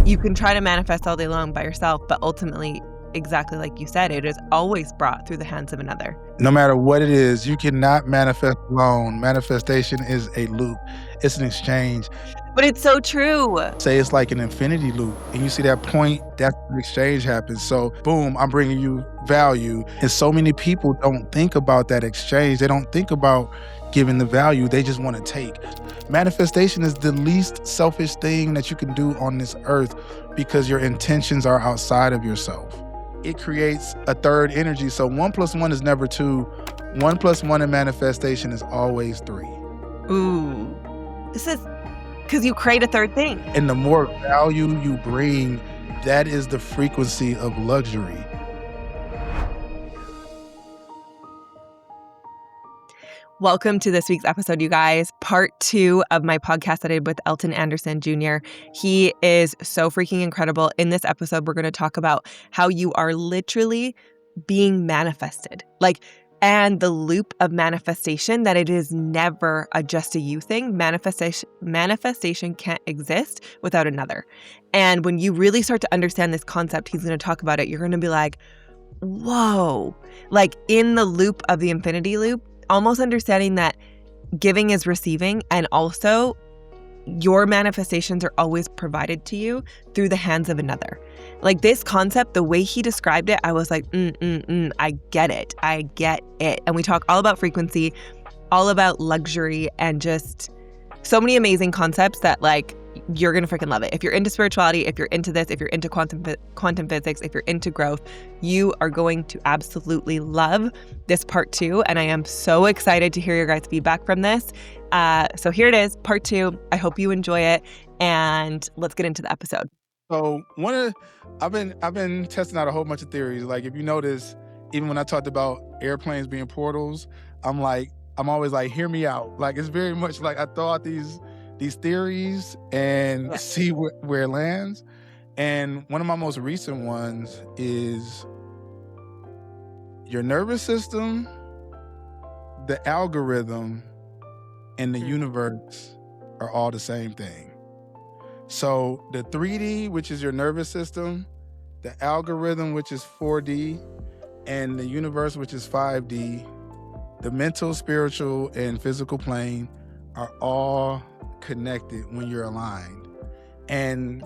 you can try to manifest all day long by yourself, but ultimately, exactly like you said, it is always brought through the hands of another. No matter what it is, you cannot manifest alone. Manifestation is a loop. It's an exchange. But it's so true. Say it's like an infinity loop, and you see that point, that's when the exchange happens. So boom, I'm bringing you value. And so many people don't think about that exchange. They don't think about giving the value. They just want to take. Manifestation is the least selfish thing that you can do on this earth because your intentions are outside of yourself. It creates a third energy. So 1 + 1 is never 2. 1 + 1 in manifestation is always 3. Ooh. This is because you create a third thing. And the more value you bring, that is the frequency of luxury. Welcome to this week's episode, you guys. Part 2 of my podcast that I did with Elton Anderson Jr. He is so freaking incredible. In this episode, we're going to talk about how you are literally being manifested. And the loop of manifestation, that it is never just a you thing. Manifestation can't exist without another. And when you really start to understand this concept, he's going to talk about it, you're going to be like, whoa, in the loop of the infinity loop, almost understanding that giving is receiving, and also your manifestations are always provided to you through the hands of another. This concept, the way he described it, I was like, I get it. I get it. And we talk all about frequency, all about luxury, and just so many amazing concepts that you're going to freaking love it. If you're into spirituality, if you're into this, if you're into quantum physics, if you're into growth, you are going to absolutely love this part 2. And I am so excited to hear your guys' feedback from this. So here it is, part 2. I hope you enjoy it. And let's get into the episode. So I've been testing out a whole bunch of theories. If you notice, even when I talked about airplanes being portals, I'm always like, hear me out. It's very much I throw out these theories and see where it lands. And one of my most recent ones is your nervous system, the algorithm, and the universe are all the same thing. So the 3D, which is your nervous system, the algorithm, which is 4D, and the universe, which is 5D, the mental, spiritual, and physical plane are all connected when you're aligned. And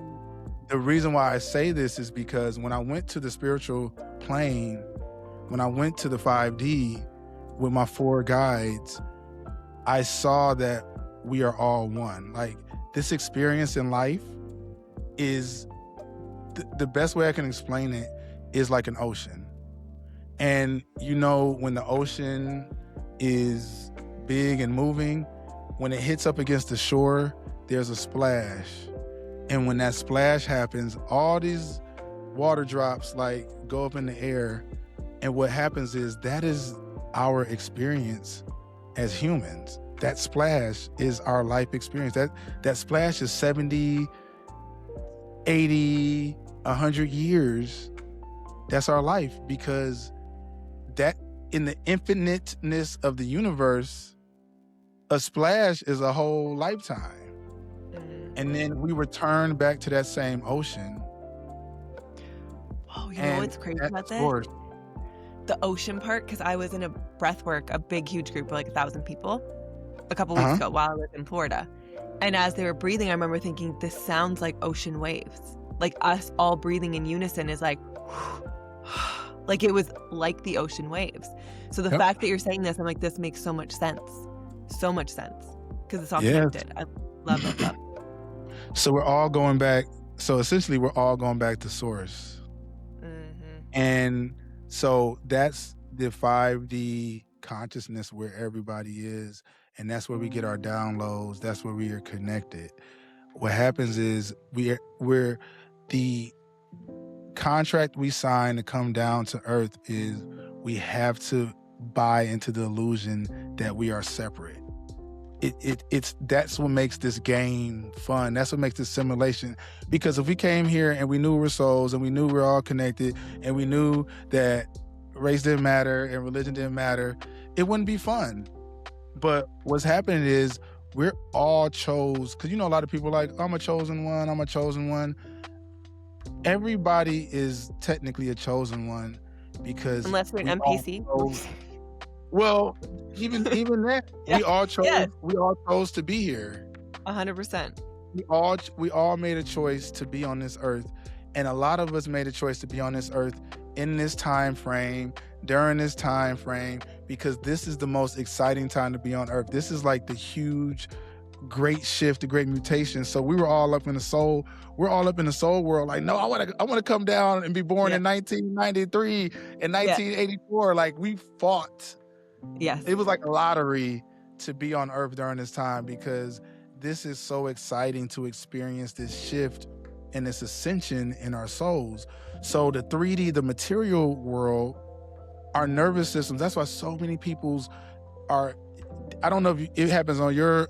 the reason why I say this is because when I went to the spiritual plane, when I went to the 5D with my 4 guides, I saw that we are all one. This experience in life is the best way I can explain it is like an ocean. And when the ocean is big and moving, when it hits up against the shore, there's a splash. And when that splash happens, all these water drops go up in the air. And what happens is that is our experience as humans. That splash is our life experience. That splash is 70, 80, 100 years. That's our life, because that in the infiniteness of the universe, a splash is a whole lifetime. And then we return back to that same ocean. Oh, you know what's crazy about this? The ocean part, because I was in a breathwork, a big, huge group of 1,000 people a couple weeks ago while I was in Florida. And as they were breathing, I remember thinking, this sounds like ocean waves. Us all breathing in unison is it was like the ocean waves. So the fact that you're saying this, I'm like, this makes so much sense. So much sense. Because it's all connected. I love it. So we're all going back. So essentially, we're all going back to source. Mm-hmm. And so that's the 5D consciousness where everybody is. And that's where we get our downloads. That's where we are connected. What happens is we're the contract we sign to come down to earth is we have to buy into the illusion that we are separate. That's what makes this game fun. That's what makes this simulation. Because if we came here and we knew we were souls and we knew we were all connected and we knew that race didn't matter and religion didn't matter, it wouldn't be fun. But what's happening is we're all chose, because a lot of people are like, I'm a chosen one. everybody is technically a chosen one because Unless you're we an all NPC. chose. Well, even that, Yeah. Yes. we all chose to be here. 100%. We all made a choice to be on this earth, and a lot of us made a choice to be on this earth in this time frame, during this time frame, because this is the most exciting time to be on earth. This is like the huge, great shift, the great mutation. So we were all up in the soul. We're all up in the soul world. Like, no, I want to come down and be born in 1993 and 1984. Like, we fought. Yes. It was like a lottery to be on earth during this time, because this is so exciting to experience this shift and this ascension in our souls. So the 3D, the material world, our nervous systems, that's why so many people's are, I don't know if it happens on your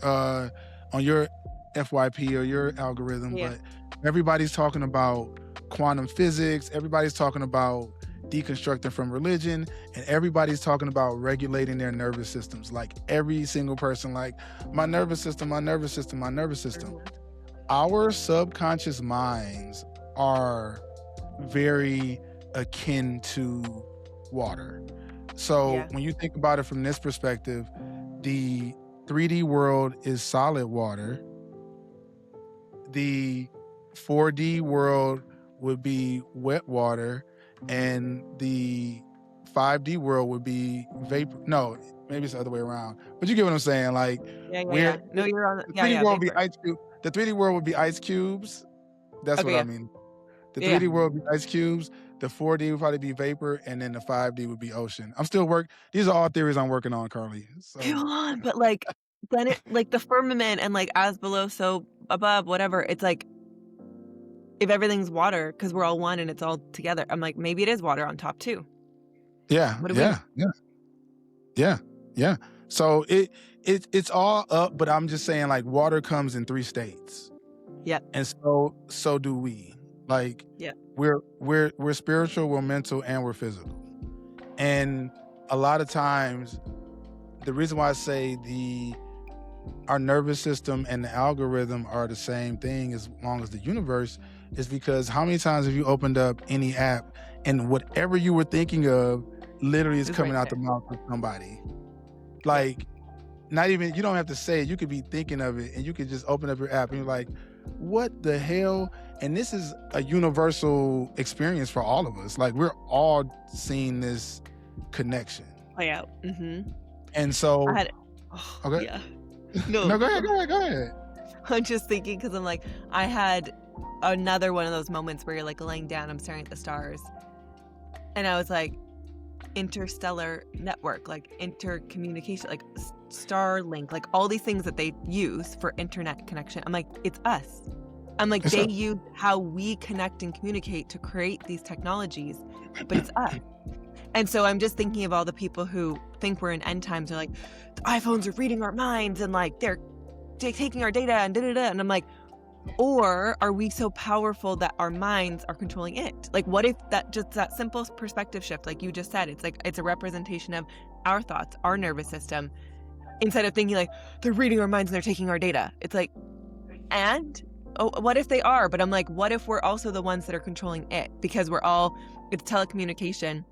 FYP or your algorithm, but everybody's talking about quantum physics, everybody's talking about deconstructing from religion, and everybody's talking about regulating their nervous systems. Like, every single person, like, my nervous system, my nervous system, my nervous system. Our subconscious minds are very akin to water. So when you think about it from this perspective, the 3D world is solid water. The 4D world would be wet water, and the 5D world would be vapor. No, maybe it's the other way around. But you get what I'm saying? Like, No, you're on. The 3D world would be ice cube. The 3D world would be ice cubes. That's what I mean. The 3D world would be ice cubes. The 4D would probably be vapor, and then the 5D would be ocean. I'm still These are all theories I'm working on, Carly. So. Come on, but like, then it, like, the firmament and like as below, so above, whatever. It's like, if everything's water, because we're all one and it's all together, I'm like, maybe it is water on top too. Yeah. So it's all up, but I'm just saying, like, water comes in 3 states. Yeah. And so do we. Like, we're spiritual, we're mental, and we're physical. And a lot of times, the reason why I say our nervous system and the algorithm are the same thing as long as the universe is because how many times have you opened up any app and whatever you were thinking of literally is coming out the mouth of somebody? Like, not even, you don't have to say it. You could be thinking of it and you could just open up your app and you're like, what the hell? And this is a universal experience for all of us. Like, we're all seeing this connection play out. And so okay. Yeah. No, go ahead. I'm just thinking, because I'm like, I had another one of those moments where you're like laying down, I'm staring at the stars, and I was like, interstellar network, like intercommunication, like Starlink, like all these things that they use for internet connection. I'm like, it's us. I'm like, they use how we connect and communicate to create these technologies, but it's us. And so I'm just thinking of all the people who think we're in end times. They're like, the iPhones are reading our minds and like they're taking our data and da-da-da. And I'm like, or are we so powerful that our minds are controlling it? Like, what if that simple perspective shift, like you just said, it's like, it's a representation of our thoughts, our nervous system, instead of thinking like, they're reading our minds and they're taking our data. It's like, and what if they are? But I'm like, what if we're also the ones that are controlling it? Because it's telecommunication.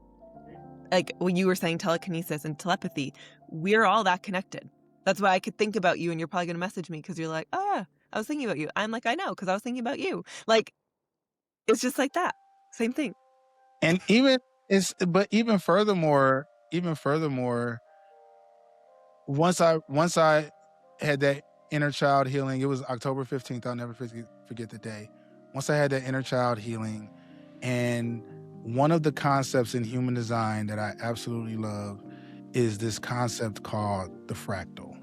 Like when you were saying telekinesis and telepathy, we're all that connected. That's why I could think about you and you're probably going to message me because you're like, I was thinking about you. I'm like, I know, because I was thinking about you. Like, it's just like that. Same thing. And even furthermore, once I had that inner child healing, it was October 15th. I'll never forget the day. Once I had that inner child healing, and one of the concepts in human design that I absolutely love is this concept called the fractal.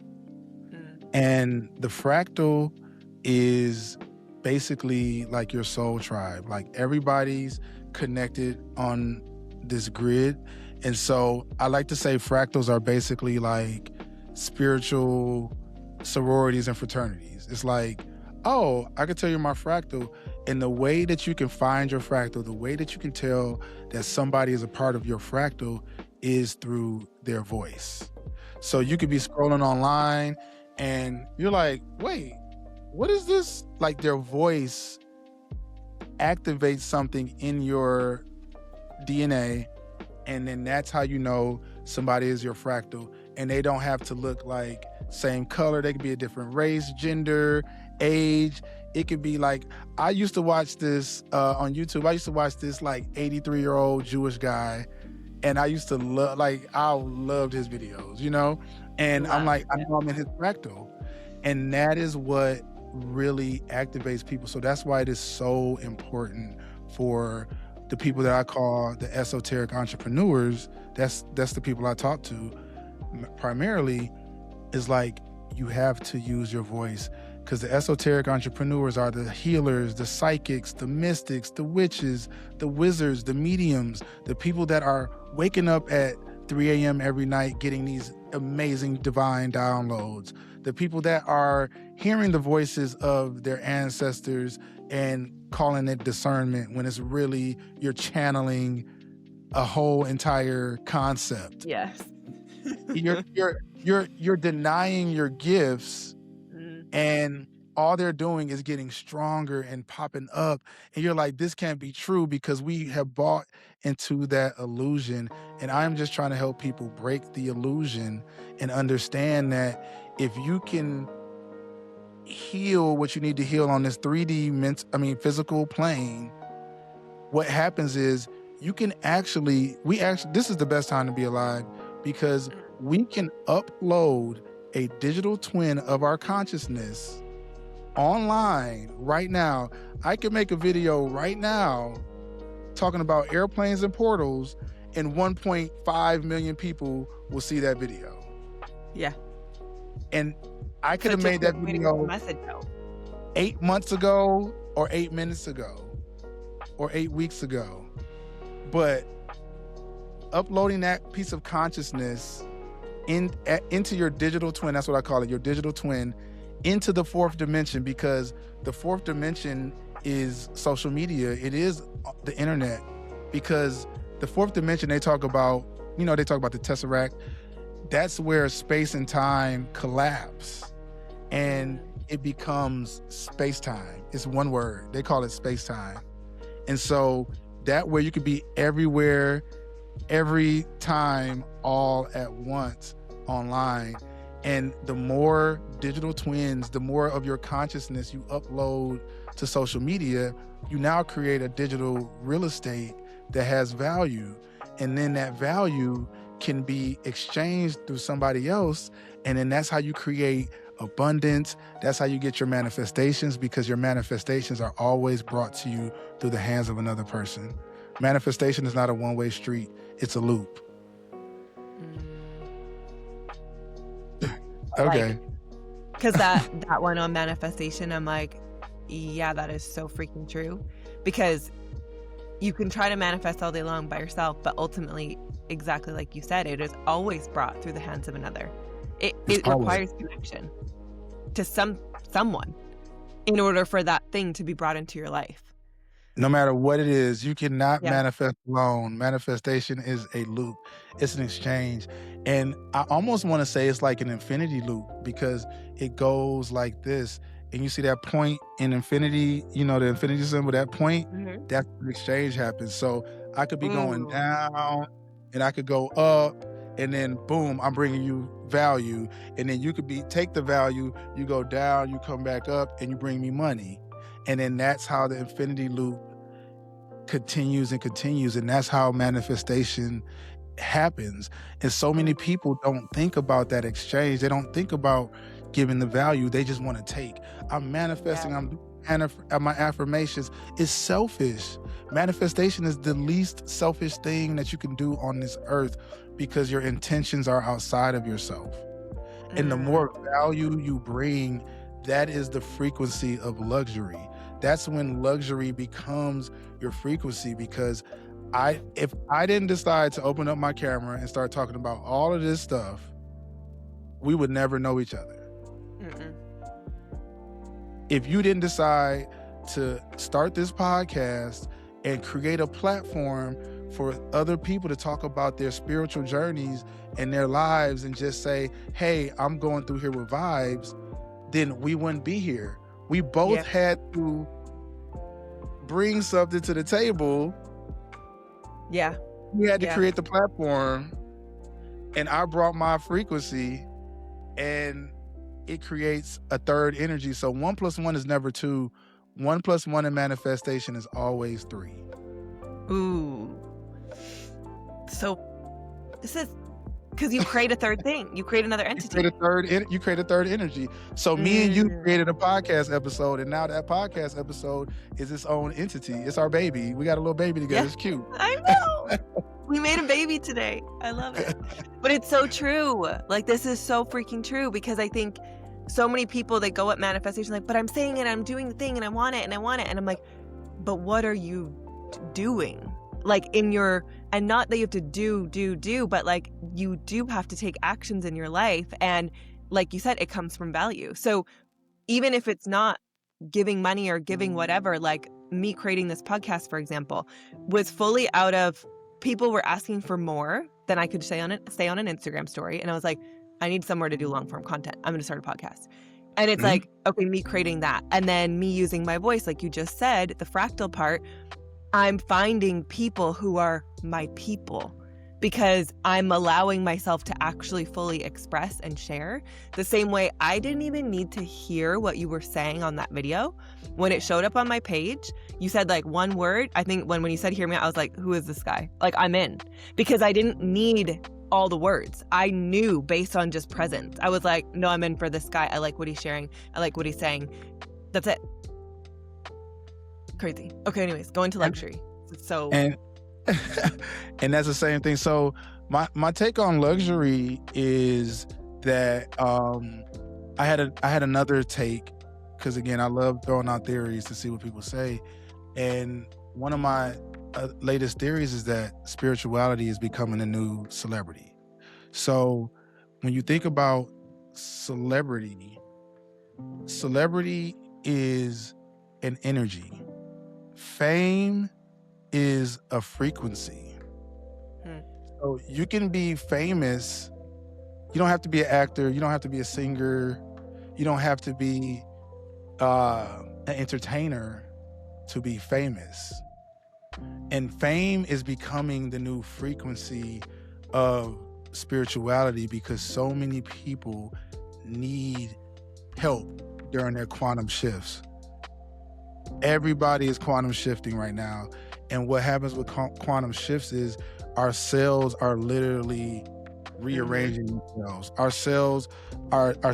And the fractal is basically like your soul tribe. Like, everybody's connected on this grid. And so I like to say fractals are basically like spiritual sororities and fraternities. It's like, oh, I can tell you my fractal. And the way that you can find your fractal, the way that you can tell that somebody is a part of your fractal is through their voice. So you could be scrolling online and you're like, wait, what is this? Like, their voice activates something in your DNA, and then that's how you know somebody is your fractal. And they don't have to look like same color. They could be a different race, gender, age. It could be like, I used to watch this on YouTube. I used to watch this like 83-year-old Jewish guy, and I used to love, like, I loved his videos, you know? And I'm like, I know I'm in his fractal. And that is what really activates people. So that's why it is so important for the people that I call the esoteric entrepreneurs. That's the people I talk to primarily, is like, you have to use your voice, because the esoteric entrepreneurs are the healers, the psychics, the mystics, the witches, the wizards, the mediums, the people that are waking up at 3 a.m. every night getting these amazing divine downloads, the people that are hearing the voices of their ancestors and calling it discernment when it's really you're channeling a whole entire concept. Yes. You're denying your gifts, and all they're doing is getting stronger and popping up. And you're like, this can't be true, because we have bought into that illusion. And I'm just trying to help people break the illusion and understand that if you can heal what you need to heal on this 3D physical plane, what happens is you can this is the best time to be alive, because we can upload a digital twin of our consciousness online right now. I can make a video right now talking about airplanes and portals, and 1.5 million people will see that video. Yeah. And I could have made that video 8 months ago, or 8 minutes ago, or 8 weeks ago. But uploading that piece of consciousness into your digital twin, that's what I call it, your digital twin, into the fourth dimension, because the fourth dimension is social media. It is the internet, because the fourth dimension, they talk about the Tesseract. That's where space and time collapse and it becomes space-time. It's one word. They call it space-time. And so that way you could be everywhere, every time, all at once online. And the more digital twins, the more of your consciousness you upload to social media, you now create a digital real estate that has value. And then that value can be exchanged through somebody else. And then that's how you create abundance. That's how you get your manifestations, because your manifestations are always brought to you through the hands of another person. Manifestation is not a one-way street. It's a loop. Okay. Because that one on manifestation, I'm like, yeah, that is so freaking true. Because you can try to manifest all day long by yourself, but ultimately, exactly like you said, it is always brought through the hands of another. It requires connection to someone in order for that thing to be brought into your life. No matter what it is, you cannot manifest alone. Manifestation is a loop. It's an exchange. And I almost want to say it's like an infinity loop, because it goes like this. And you see that point in infinity, the infinity symbol, that point, that's where the exchange happens. So I could be going down and I could go up, and then boom, I'm bringing you value. And then you could take the value, you go down, you come back up, and you bring me money. And then that's how the infinity loop continues and continues. And that's how manifestation happens. And so many people don't think about that exchange. They don't think about giving the value. They just want to take. I'm manifesting, I'm doing my affirmations. It's selfish. Manifestation is the least selfish thing that you can do on this earth, because your intentions are outside of yourself. And the more value you bring, that is the frequency of luxury. That's when luxury becomes your frequency, because if I didn't decide to open up my camera and start talking about all of this stuff, we would never know each other. If you didn't decide to start this podcast and create a platform for other people to talk about their spiritual journeys and their lives, and just say, hey, I'm going through here with vibes, then we wouldn't be here. We both had to bring something to the table. Yeah. We had to Yeah. create the platform, and I brought my frequency, and it creates a third energy. So 1 + 1 is never 2. 1 + 1 in manifestation is always 3. Ooh. So this is because you create a third thing. You create another You create entity. you create a third energy. So me and you Mm. created a podcast episode, and now that podcast episode is its own entity. It's our baby. We got a little baby together. Yeah. It's cute. I know. We made a baby today. I love it. But it's so true. Like, this is so freaking true, because I think so many people, they go at manifestation like, but I'm saying it, I'm doing the thing, and I want it, and I want it. And I'm like, but what are you doing? Like, in your, and not that you have to do, but like, you do have to take actions in your life. And like you said, it comes from value. So even if it's not giving money or giving whatever, like me creating this podcast, for example, was fully out of, people were asking for more than I could say on an Instagram story. And I was like, I need somewhere to do long form content. I'm going to start a podcast. And it's Mhm. like, okay, me creating that. And then me using my voice, like you just said, the fractal part, I'm finding people who are my people, because I'm allowing myself to actually fully express and share. The same way I didn't even need to hear what you were saying on that video. When it showed up on my page, you said like one word. I think when you said hear me out, I was like, who is this guy? Like, I'm in. Because I didn't need all the words. I knew based on just presence. I was like, no, I'm in for this guy. I like what he's sharing. I like what he's saying. That's it. Crazy. Okay, anyways, going to luxury. So And and that's the same thing. So my take on luxury is that I had another take, because again, I love throwing out theories to see what people say. And one of my latest theories is that spirituality is becoming a new celebrity. So when you think about celebrity is an energy. Fame is a frequency. So you can be famous. You don't have to be an actor. You don't have to be a singer. You don't have to be an entertainer to be famous. And fame is becoming the new frequency of spirituality, because so many people need help during their quantum shifts. Everybody is quantum shifting right now. And what happens with quantum shifts is our cells are literally rearranging themselves. Our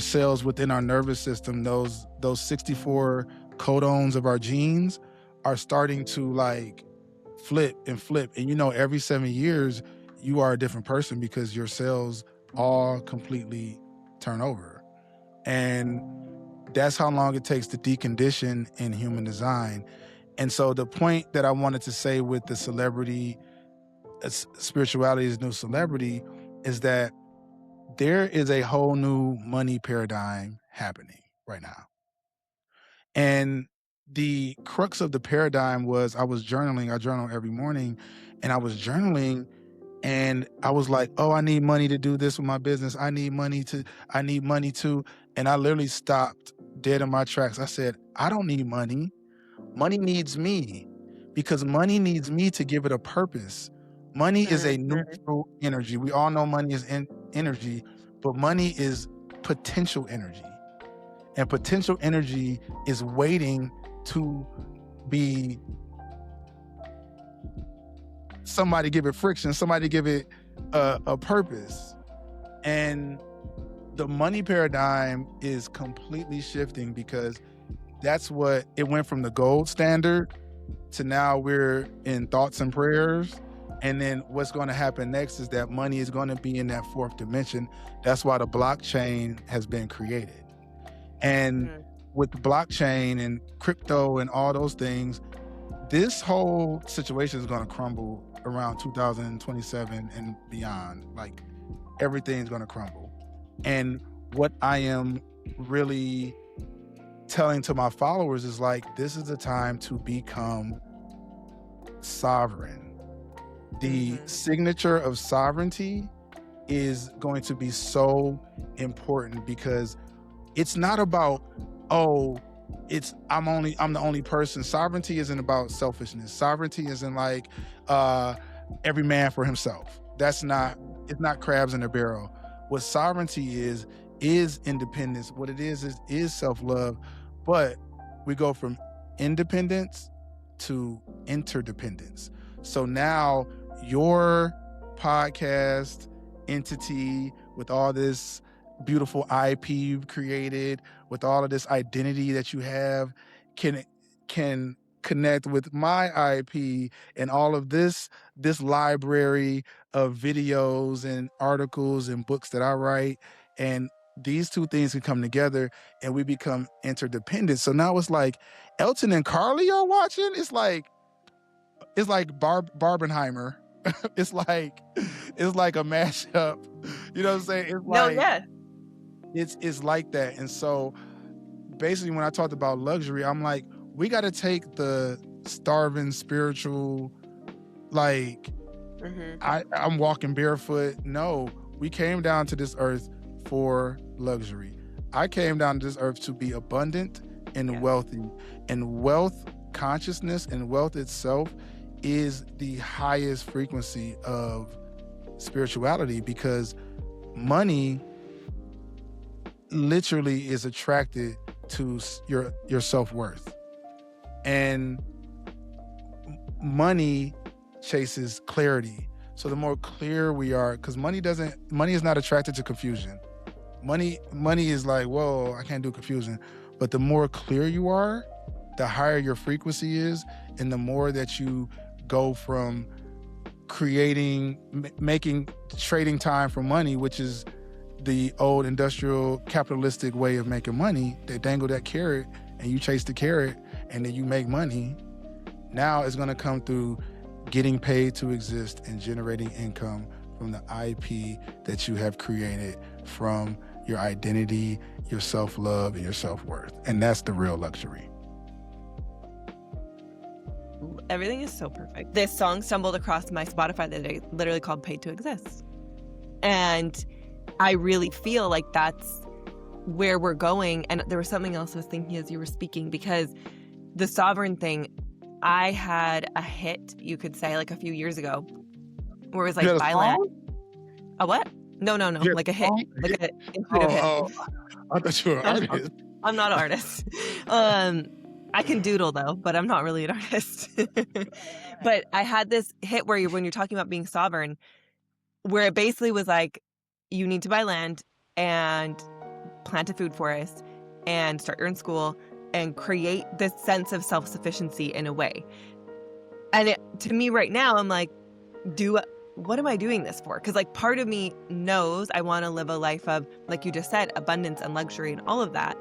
cells within our nervous system, those 64 codons of our genes are starting to like flip. And every 7 years you are a different person, because your cells all completely turn over. And that's how long it takes to decondition in human design. And so the point that I wanted to say with the celebrity, spirituality is new celebrity, is that there is a whole new money paradigm happening right now. And the crux of the paradigm was, I was journaling. I journal every morning, and I was journaling, and I was like, oh, I need money to do this with my business. I need money to. And I literally stopped dead in my tracks. I said, I don't need money. Money needs me, because money needs me to give it a purpose. Money is a neutral energy. We all know money is energy, but money is potential energy. And potential energy is waiting to be, somebody give it friction, somebody give it a purpose. And the money paradigm is completely shifting, because that's what it went from the gold standard to now we're in thoughts and prayers. And then what's going to happen next is that money is going to be in that fourth dimension. That's why the blockchain has been created. And with blockchain and crypto and all those things, this whole situation is going to crumble around 2027 and beyond. Like, everything's going to crumble. And what I am really telling to my followers is like, this is the time to become sovereign. The signature of sovereignty is going to be so important, because it's not about, oh, I'm the only person. Sovereignty isn't about selfishness. Sovereignty isn't like every man for himself. It's not crabs in a barrel. What sovereignty is independence. What it is self-love. But we go from independence to interdependence. So now your podcast entity with all this beautiful IP you've created, with all of this identity that you have, can connect with my IP and all of this library of videos and articles and books that I write. And these two things can come together and we become interdependent. So now it's like Elton and Carly are watching. It's like Barbenheimer. it's like a mashup. You know what I'm saying? It's like, no, yeah. It's like that. And so basically when I talked about luxury, I'm like, we got to take the starving spiritual, like, I'm walking barefoot. No, we came down to this earth for luxury. I came down to this earth to be abundant and wealthy. And wealth consciousness and wealth itself is the highest frequency of spirituality, because money literally is attracted to your self-worth, and money chases clarity. So the more clear we are, because money is not attracted to confusion. Money is like, whoa, I can't do confusion. But the more clear you are, the higher your frequency is, and the more that you go from trading time for money, which is the old industrial capitalistic way of making money. They dangle that carrot and you chase the carrot and then you make money. Now it's going to come through getting paid to exist and generating income from the IP that you have created from your identity, your self-love, and your self-worth. And that's the real luxury. Everything is so perfect. This song stumbled across my Spotify the other day, literally called Paid to Exist. And I really feel like that's where we're going. And there was something else I was thinking as you were speaking, because the sovereign thing, I had a hit, you could say, like a few years ago, where it was like buy land. A what? No. Like a hit. Like an intuitive hit. I thought you were an artist. I'm not an artist. I can doodle though, but I'm not really an artist. But I had this hit where when you're talking about being sovereign, where it basically was like, you need to buy land and plant a food forest and start your own school and create this sense of self-sufficiency in a way. And to me right now, I'm like, what am I doing this for? Because like part of me knows I want to live a life of, like you just said, abundance and luxury and all of that.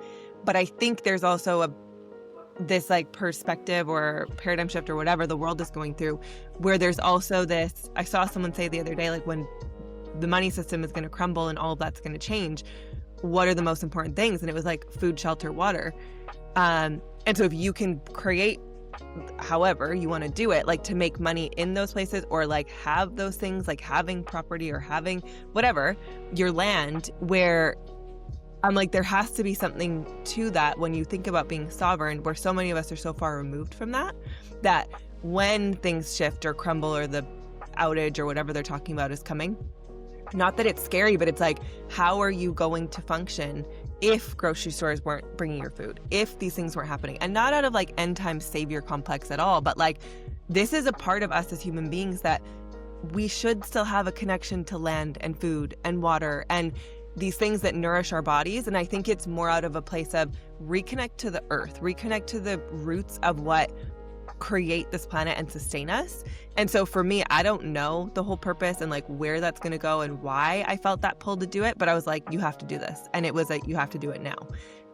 But I think there's also this like perspective or paradigm shift or whatever the world is going through, where there's also this, I saw someone say the other day, like when the money system is going to crumble and all of that's going to change, what are the most important things? And it was like food, shelter, water. And so if you can create however you want to do it, like to make money in those places, or like have those things, like having property or having whatever, your land, where I'm like, there has to be something to that when you think about being sovereign, where so many of us are so far removed from that when things shift or crumble or the outage or whatever they're talking about is coming, not that it's scary, but it's like, how are you going to function if grocery stores weren't bringing your food, if these things weren't happening? And not out of like end time savior complex at all, but like, this is a part of us as human beings that we should still have a connection to land and food and water and these things that nourish our bodies. And I think it's more out of a place of reconnect to the earth, reconnect to the roots of what create this planet and sustain us. And so for me, I don't know the whole purpose and like where that's going to go and why I felt that pull to do it, but I was like, you have to do this. And it was like, you have to do it now.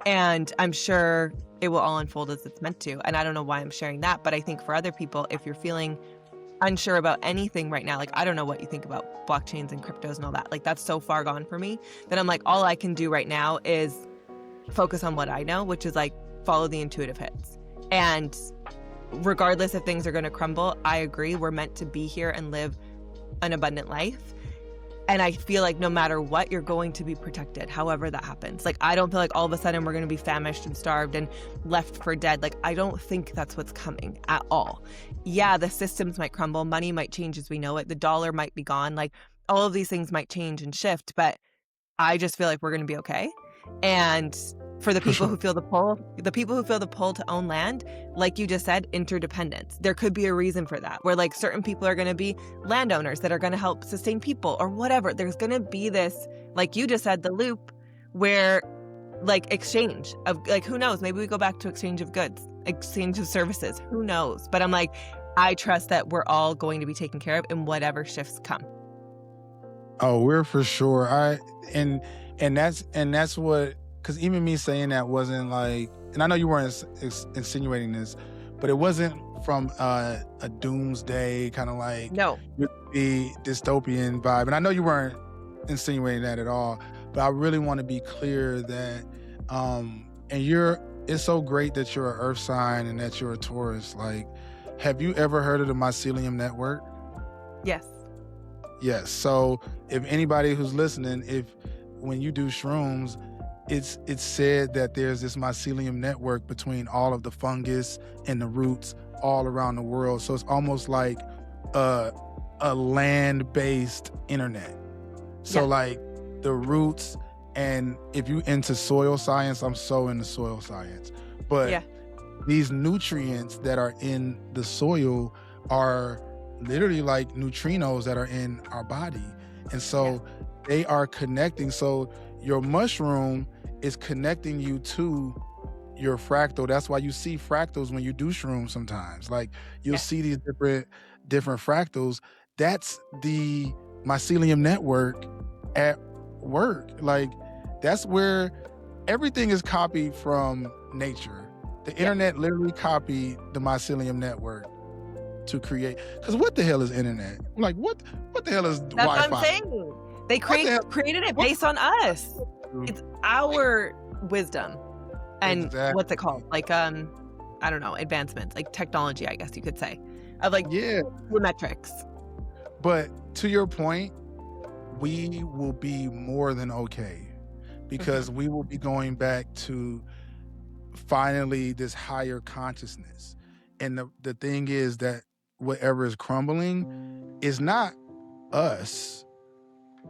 And I'm sure it will all unfold as it's meant to. And I don't know why I'm sharing that, but I think for other people, if you're feeling unsure about anything right now, like I don't know what you think about blockchains and cryptos and all that, like that's so far gone for me that I'm like, all I can do right now is focus on what I know, which is like follow the intuitive hits. And regardless if things are going to crumble, I agree, we're meant to be here and live an abundant life. And I feel like no matter what, you're going to be protected, however that happens. Like, I don't feel like all of a sudden we're going to be famished and starved and left for dead. Like, I don't think that's what's coming at all. Yeah, the systems might crumble. Money might change as we know it. The dollar might be gone. Like, all of these things might change and shift. But I just feel like we're going to be okay. And for the people who feel the pull to own land, like you just said, interdependence. There could be a reason for that, where like certain people are going to be landowners that are going to help sustain people or whatever. There's going to be this, like you just said, the loop where like exchange of like, who knows? Maybe we go back to exchange of goods, exchange of services. Who knows? But I'm like, I trust that we're all going to be taken care of in whatever shifts come. Oh, we're for sure. And that's what, because even me saying that wasn't like, and I know you weren't insinuating this, but it wasn't from a doomsday kind of like No. the dystopian vibe. And I know you weren't insinuating that at all, but I really want to be clear that, it's so great that you're an earth sign and that you're a Taurus. Like, have you ever heard of the Mycelium network? Yes. Yes. So if anybody who's listening, when you do shrooms, it's said that there's this mycelium network between all of the fungus and the roots all around the world. So it's almost like a land-based internet. So like the roots, and if you into soil science, I'm so into soil science. But these nutrients that are in the soil are literally like neutrinos that are in our body. And so they are connecting. So your mushroom is connecting you to your fractal. That's why you see fractals when you do shrooms sometimes. Like you'll see these different fractals. That's the mycelium network at work. Like that's where everything is copied from nature. The internet literally copied the mycelium network to create. Because what the hell is internet? Like what the hell is That's Wi-Fi? what I'm saying. They created it based on us. It's our wisdom and what's it called? Like I don't know, advancements, like technology, I guess you could say, of like metrics. But to your point, we will be more than okay because we will be going back to finally this higher consciousness. And the thing is that whatever is crumbling is not us.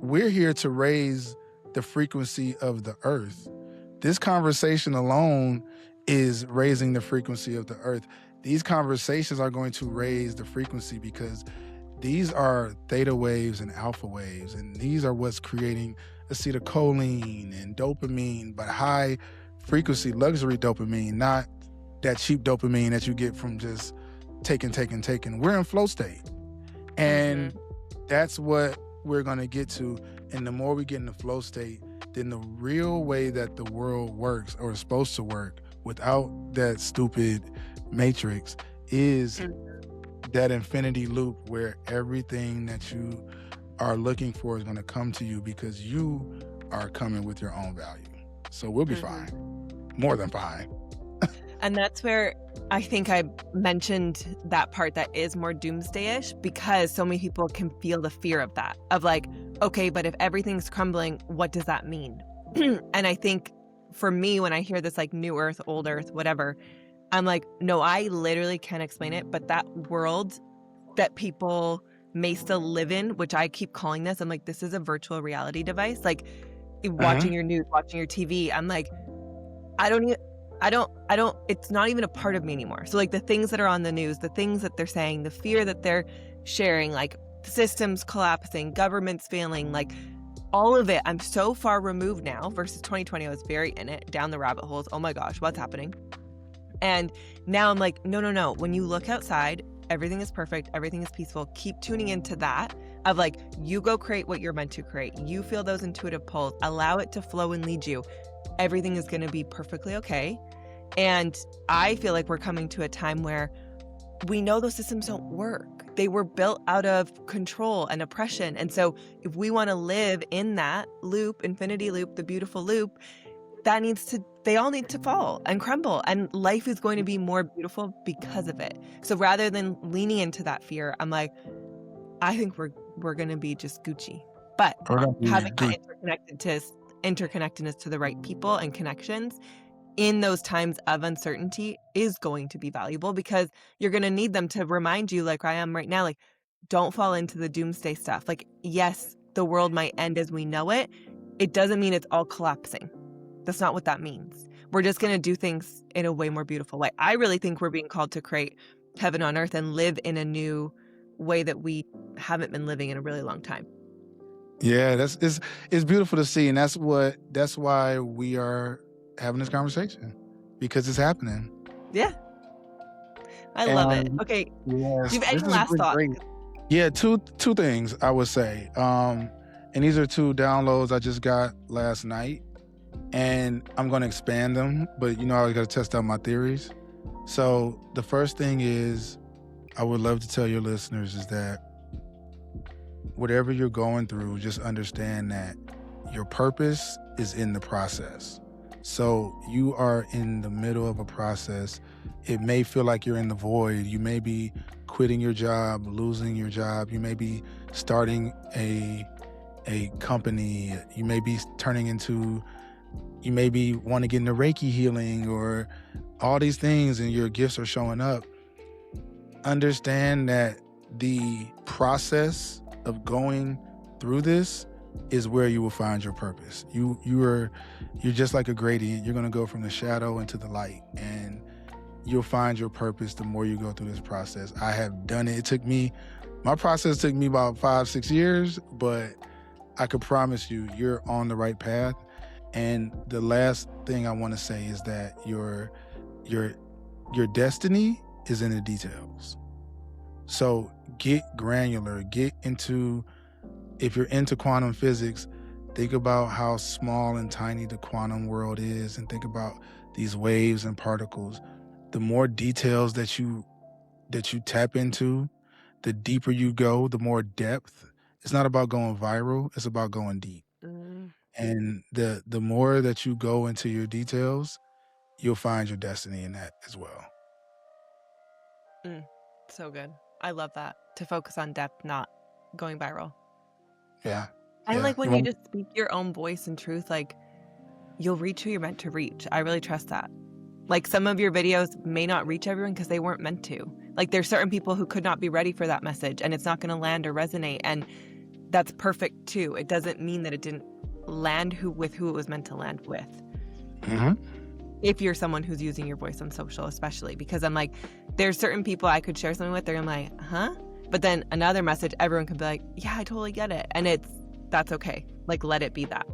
We're here to raise the frequency of the earth. This conversation alone is raising the frequency of the earth. These conversations are going to raise the frequency because these are theta waves and alpha waves, and these are what's creating acetylcholine and dopamine, but high frequency luxury dopamine, not that cheap dopamine that you get from just taking. We're in flow state. And that's what we're going to get to. And the more we get in the flow state, then the real way that the world works or is supposed to work without that stupid matrix is that infinity loop where everything that you are looking for is going to come to you because you are coming with your own value. So we'll be fine. More than fine. And that's where I think I mentioned that part that is more doomsday-ish because so many people can feel the fear of that, of like, okay, but if everything's crumbling, what does that mean? And I think for me, when I hear this like new earth, old earth, whatever, I'm like, no, I literally can't explain it. But that world that people may still live in, which I keep calling this, I'm like, this is a virtual reality device. Like watching your news, watching your TV, I'm like, I don't, it's not even a part of me anymore. So like the things that are on the news, the things that they're saying, the fear that they're sharing, like systems collapsing, governments failing, like all of it, I'm so far removed now versus 2020. I was very in it, down the rabbit holes. Oh my gosh, what's happening? And now I'm like, no. When you look outside, everything is perfect. Everything is peaceful. Keep tuning into that of like, you go create what you're meant to create. You feel those intuitive pulls, allow it to flow and lead you. Everything is going to be perfectly okay. And I feel like we're coming to a time where we know those systems don't work. They were built out of control and oppression. And so if we want to live in that loop, infinity loop, the beautiful loop, they all need to fall and crumble. And life is going to be more beautiful because of it. So rather than leaning into that fear, I'm like, I think we're going to be just Gucci. But Or that'd be having deep. that interconnectedness to the right people and connections in those times of uncertainty is going to be valuable, because you're going to need them to remind you, like I am right now, like, don't fall into the doomsday stuff. Like, yes, the world might end as we know it. It doesn't mean it's all collapsing. That's not what that means. We're just going to do things in a way more beautiful way. I really think we're being called to create heaven on earth and live in a new way that we haven't been living in a really long time. Yeah, it's beautiful to see, and that's why we are having this conversation, because it's happening. Yeah. I love it. And Okay. yes, Do you have any this has last been thoughts? great. Yeah, two things I would say. And these are 2 downloads I just got last night, and I'm going to expand them, but I always got to test out my theories. So the first thing is, I would love to tell your listeners is that whatever you're going through, just understand that your purpose is in the process. So you are in the middle of a process. It may feel like you're in the void. You may be quitting your job, losing your job. You may be starting a company. You may be you may be want to get into Reiki healing or all these things, and your gifts are showing up. Understand that the process of going through this is where you will find your purpose. You're just like a gradient. You're going to go from the shadow into the light, and you'll find your purpose the more you go through this process. I have done it. My process took me about 5-6 years, but I could promise you're on the right path. And the last thing I want to say is that your destiny is in the details. So get granular, if you're into quantum physics, think about how small and tiny the quantum world is, and think about these waves and particles. The more details that you tap into, the deeper you go, the more depth. It's not about going viral, it's about going deep. And the more that you go into your details, you'll find your destiny in that as well. So good. I love that. To focus on depth, not going viral. Yeah. I Yeah. like when you just speak your own voice and truth, like, you'll reach who you're meant to reach. I really trust that. Like, some of your videos may not reach everyone because they weren't meant to. Like, there's certain people who could not be ready for that message, and it's not going to land or resonate. And that's perfect too. It doesn't mean that it didn't land with who it was meant to land with. Mm-hmm. If you're someone who's using your voice on social, especially, because I'm like, there's certain people I could share something with, they're like, huh? But then another message, everyone could be like, yeah, I totally get it. And that's okay. Like, let it be that.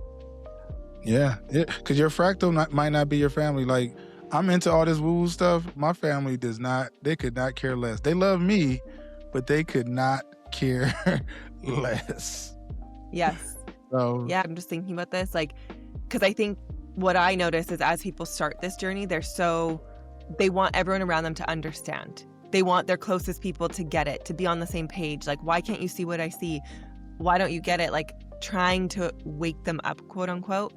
Yeah. Because your fractal might not be your family. Like, I'm into all this woo stuff. My family they could not care less. They love me, but they could not care less. Yes. So yeah, I'm just thinking about this, like, because I think what I notice is, as people start this journey, they want everyone around them to understand. They want their closest people to get it, to be on the same page. Like, why can't you see what I see? Why don't you get it? Like, trying to wake them up, quote unquote,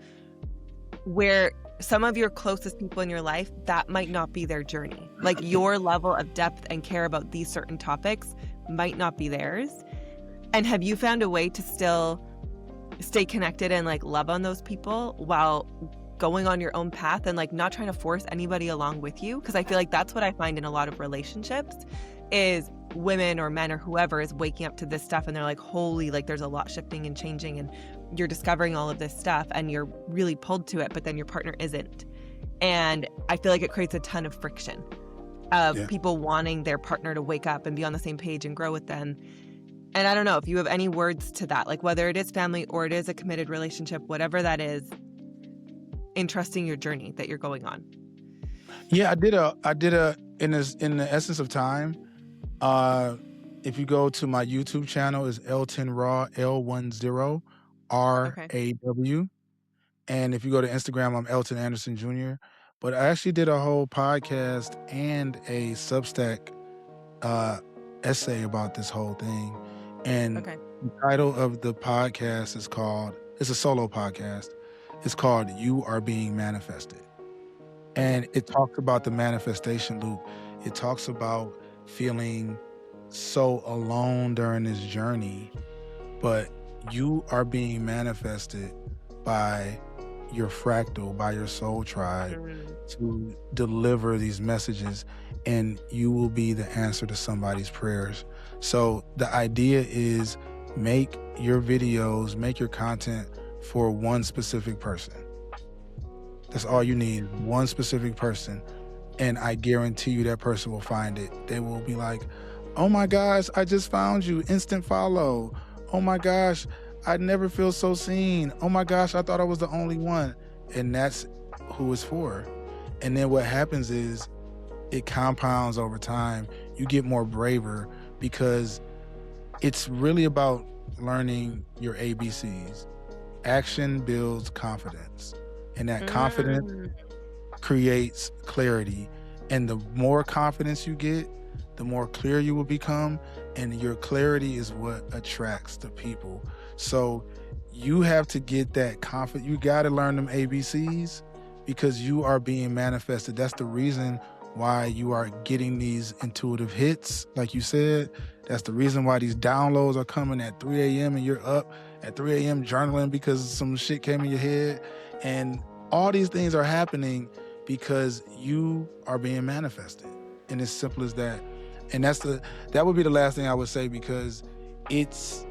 where some of your closest people in your life, that might not be their journey. Like, your level of depth and care about these certain topics might not be theirs. And have you found a way to still stay connected and like love on those people while going on your own path and like not trying to force anybody along with you? Because I feel like that's what I find in a lot of relationships, is women or men or whoever is waking up to this stuff and they're like, holy, like, there's a lot shifting and changing, and you're discovering all of this stuff and you're really pulled to it, but then your partner isn't. And I feel like it creates a ton of friction of people wanting their partner to wake up and be on the same page and grow with them. And I don't know if you have any words to that, like whether it is family or it is a committed relationship, whatever that is, in trusting your journey that you're going on. Yeah, I did in the essence of time. If you go to my YouTube channel, is Elton Raw, L10RAW. And if you go to Instagram, I'm Elton Anderson Jr. But I actually did a whole podcast and a Substack essay about this whole thing. And the title of the podcast it's a solo podcast. It's called You Are Being Manifested. And it talks about the manifestation loop. It talks about feeling so alone during this journey, but you are being manifested by your fractal, by your soul tribe, to deliver these messages, and you will be the answer to somebody's prayers. So the idea is, make your videos, make your content for one specific person. That's all you need, one specific person. And I guarantee you that person will find it. They will be like, oh my gosh, I just found you, instant follow. Oh my gosh, I never feel so seen. Oh my gosh, I thought I was the only one. And that's who it's for. And then what happens is it compounds over time. You get more braver, because it's really about learning your ABCs. Action builds confidence, and that confidence creates clarity. And the more confidence you get, the more clear you will become, and your clarity is what attracts the people. So you have to get that confidence. You got to learn them ABCs, because you are being manifested. That's the reason why you are getting these intuitive hits, like you said. That's the reason why these downloads are coming at 3 a.m. and you're up at 3 a.m. journaling because some shit came in your head. And all these things are happening because you are being manifested. And it's simple as that. And that would be the last thing I would say, because it's,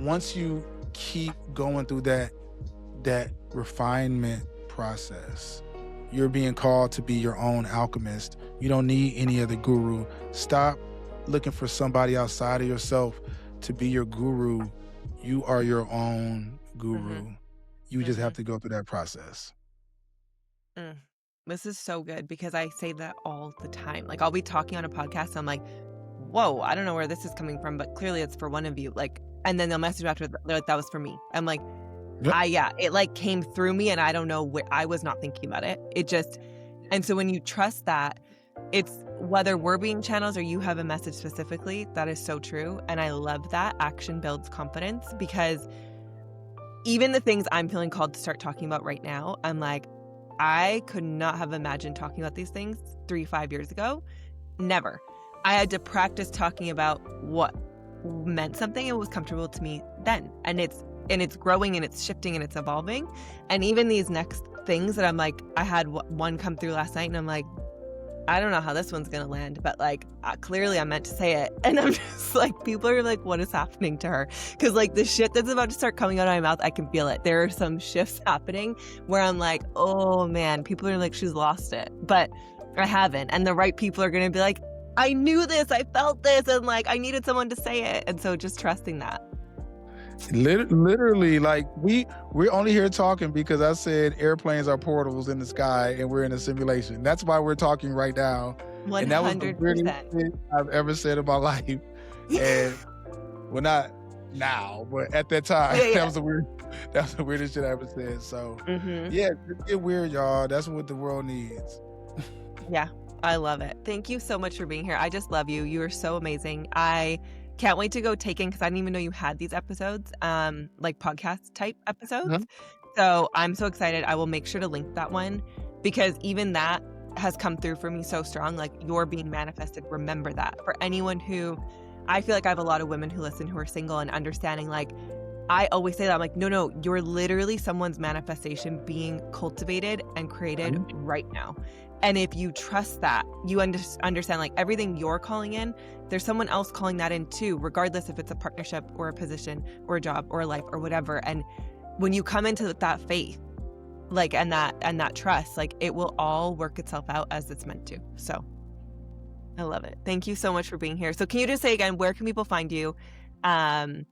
once you keep going through that refinement process, you're being called to be your own alchemist. You don't need any other guru. Stop looking for somebody outside of yourself to be your guru. You are your own guru. You just have to go through that process. This is so good, because I say that all the time. Like, I'll be talking on a podcast, I'm like, whoa, I don't know where this is coming from, but clearly it's for one of you. Like, and then they'll message me after, they're like, that was for me. I'm like, Yep. it like came through me, and I don't know where, I was not thinking about it. It just, and so when you trust that, it's whether we're being channels or you have a message specifically, that is so true. And I love that action builds confidence, because even the things I'm feeling called to start talking about right now, I'm like, I could not have imagined talking about these things 3-5 years ago. Never. I had to practice talking about what meant something and was comfortable to me then. And it's growing, and it's shifting, and it's evolving. And even these next things that I'm like, I had one come through last night, and I'm like, I don't know how this one's going to land, but like, clearly I meant to say it. And I'm just like, people are like, what is happening to her? Because like the shit that's about to start coming out of my mouth, I can feel it. There are some shifts happening where I'm like, oh man, people are like, she's lost it. But I haven't. And the right people are going to be like, I knew this, I felt this, and like, I needed someone to say it. And so just trusting that. Literally, like, we're only here talking because I said airplanes are portals in the sky and we're in a simulation. That's why we're talking right now. 100%. And that was the weirdest thing I've ever said in my life. And well, not now, but at that time, that was the weirdest shit I ever said. So yeah, get weird, y'all. That's what the world needs. Yeah, I love it. Thank you so much for being here. I just love you. You are so amazing. I can't wait to go take in, because I didn't even know you had these episodes, like podcast type episodes. So I'm so excited. I will make sure to link that one, because even that has come through for me so strong. Like, you're being manifested. Remember that. For anyone who, I feel like I have a lot of women who listen who are single and understanding, like, I always say that. I'm like, no, you're literally someone's manifestation being cultivated and created right now. And if you trust that, you understand, like, everything you're calling in, there's someone else calling that in too, regardless if it's a partnership or a position or a job or a life or whatever. And when you come into that faith, like, and that trust, like, it will all work itself out as it's meant to. So I love it. Thank you so much for being here. So can you just say again, where can people find you? So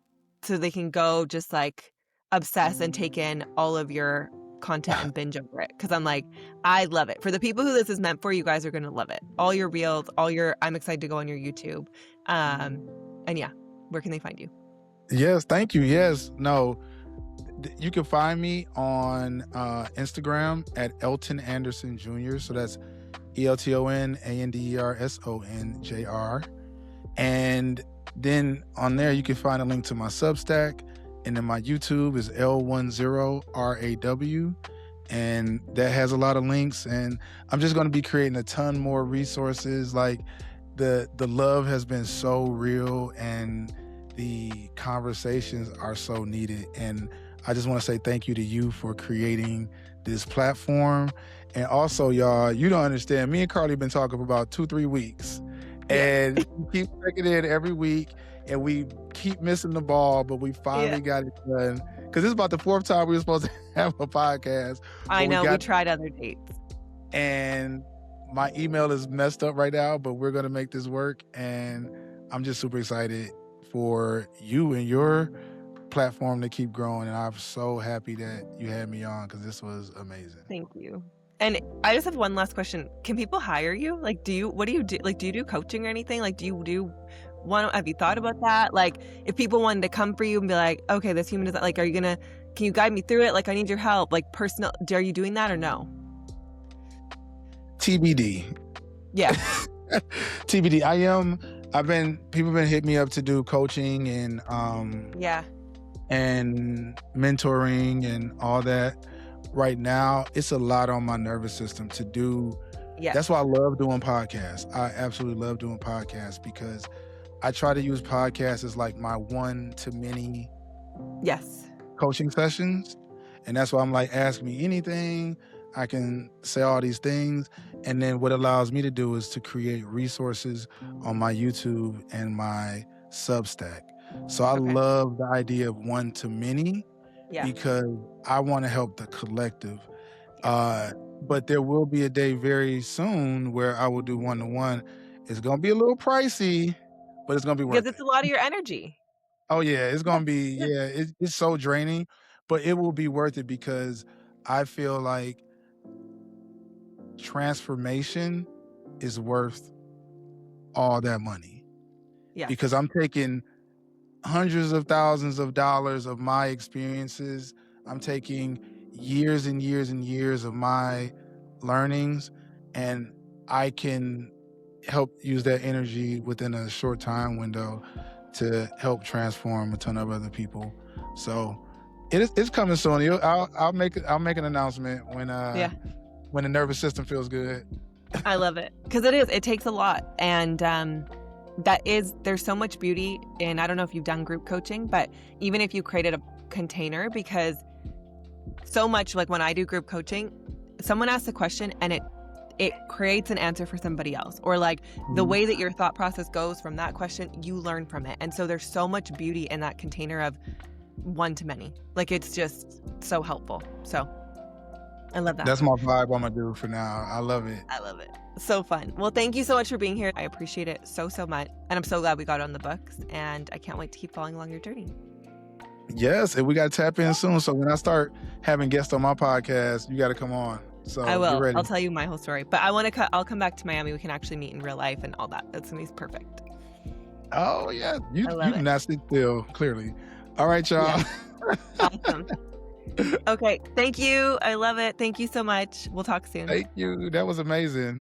they can go just like obsess and take in all of your content and binge over it, because I'm like, I love it. For the people who this is meant for, you guys are going to love it. All your reels, I'm excited to go on your YouTube. And yeah, where can they find you? Yes, thank you. Yes, no, you can find me on Instagram at Elton Anderson Jr. So that's ELTONANDERSONJR. And then on there, you can find a link to my Substack. And then my YouTube is L10RAW. And that has a lot of links. And I'm just going to be creating a ton more resources. Like, the love has been so real, and the conversations are so needed. And I just want to say thank you to you for creating this platform. And also, y'all, you don't understand. Me and Carly been talking for about 2-3 weeks. And we keep checking in every week, and we keep missing the ball, but we finally got it done. Because this is about the 4th time we were supposed to have a podcast. I know, we tried other dates. And my email is messed up right now, but we're going to make this work. And I'm just super excited for you and your platform to keep growing. And I'm so happy that you had me on, because this was amazing. Thank you. And I just have one last question. Can people hire you? Like, what do you do? Like, do you do coaching or anything? Like, have you thought about that? Like, if people wanted to come for you and be like, okay, this human is like, can you guide me through it? Like, I need your help. Like, are you doing that or no? TBD. Yeah. TBD. People been hitting me up to do coaching and and mentoring and all that. Right now, it's a lot on my nervous system to do. Yeah. That's why I love doing podcasts. I absolutely love doing podcasts, because I try to use podcasts as like my one-to-many coaching sessions. And that's why I'm like, ask me anything. I can say all these things. And then what allows me to do is to create resources on my YouTube and my Substack. So I love the idea of one-to-many. Because I want to help the collective. But there will be a day very soon where I will do one-to-one. It's going to be a little pricey, but it's going to be worth it. Because it's a lot of your energy. Oh, yeah. It's going to be, it's so draining, but it will be worth it, because I feel like transformation is worth all that money. Yeah. Because I'm taking hundreds of thousands of dollars of my experiences. I'm taking years and years and years of my learnings, and I can help use that energy within a short time window to help transform a ton of other people. So it's coming soon. I'll make an announcement when the nervous system feels good. I love it, because it takes a lot. And there's so much beauty in, I don't know if you've done group coaching, but even if you created a container, because so much, like when I do group coaching, someone asks a question and it creates an answer for somebody else, or like the way that your thought process goes from that question, you learn from it. And so there's so much beauty in that container of one-to-many. Like, it's just so helpful. So I love that. That's my vibe I'm gonna do for now. I love it. I love it. So fun. Well, thank you so much for being here. I appreciate it so much. And I'm so glad we got on the books, and I can't wait to keep following along your journey. Yes, and we got to tap in soon. So when I start having guests on my podcast, you got to come on. So I will. Get ready. I'll tell you my whole story. But I'll come back to Miami. We can actually meet in real life and all that. That's going to be perfect. Oh, yeah. You can not sit still, clearly. All right, y'all. Yeah. Awesome. Okay. Thank you. I love it. Thank you so much. We'll talk soon. Thank you. That was amazing.